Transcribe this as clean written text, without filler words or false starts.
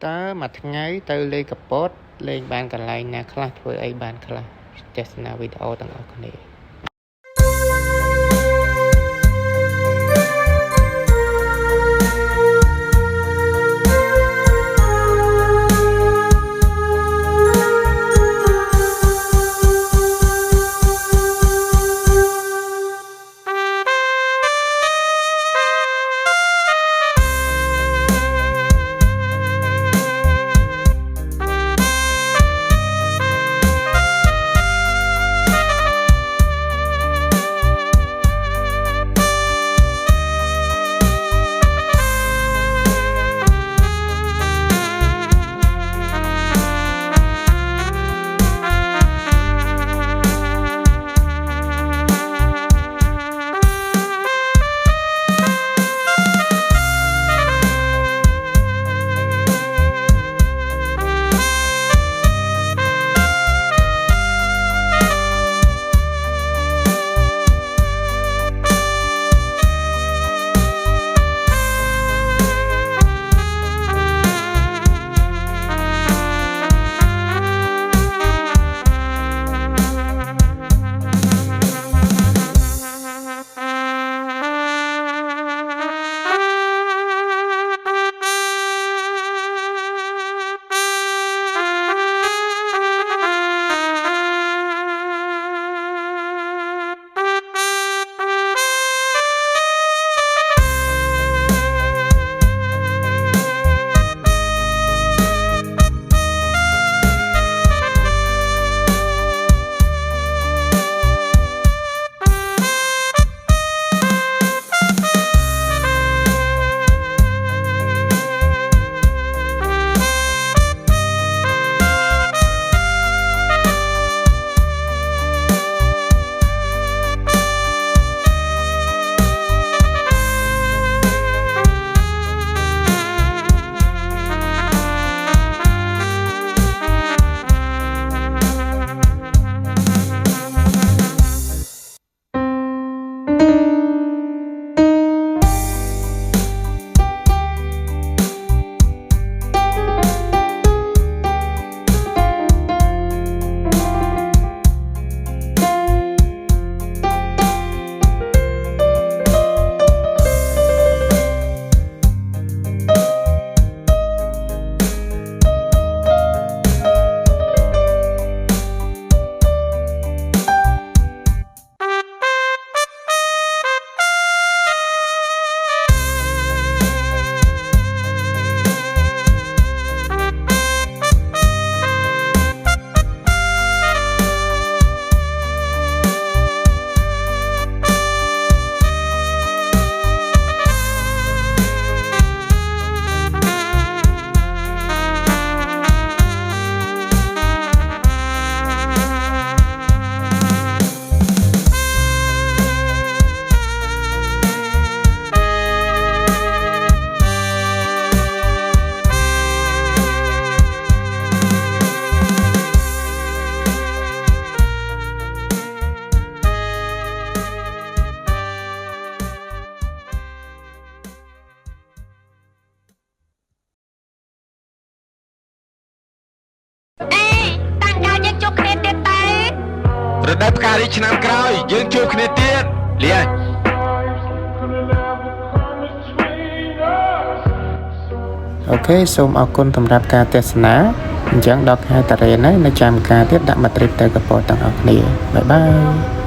តើមួយថ្ងៃទៅលេងកពតលេងបានកន្លែងណាខ្លះធ្វើអីបានខ្លះទស្សនាវីដេអូទាំងអស់គ្នារដូវផ្ការីឆ្នាំក្រោយយើងជួបគ្នាទៀតលាអូខេសូមអរគុណសម្រាប់ការទស្សនាអញ្ចឹងដល់ខែតារ៉េនហើយនៅចាំការទៀតដាក់មកទ្រីបទៅកពតទាំងអស់គ្នាបាយបាយ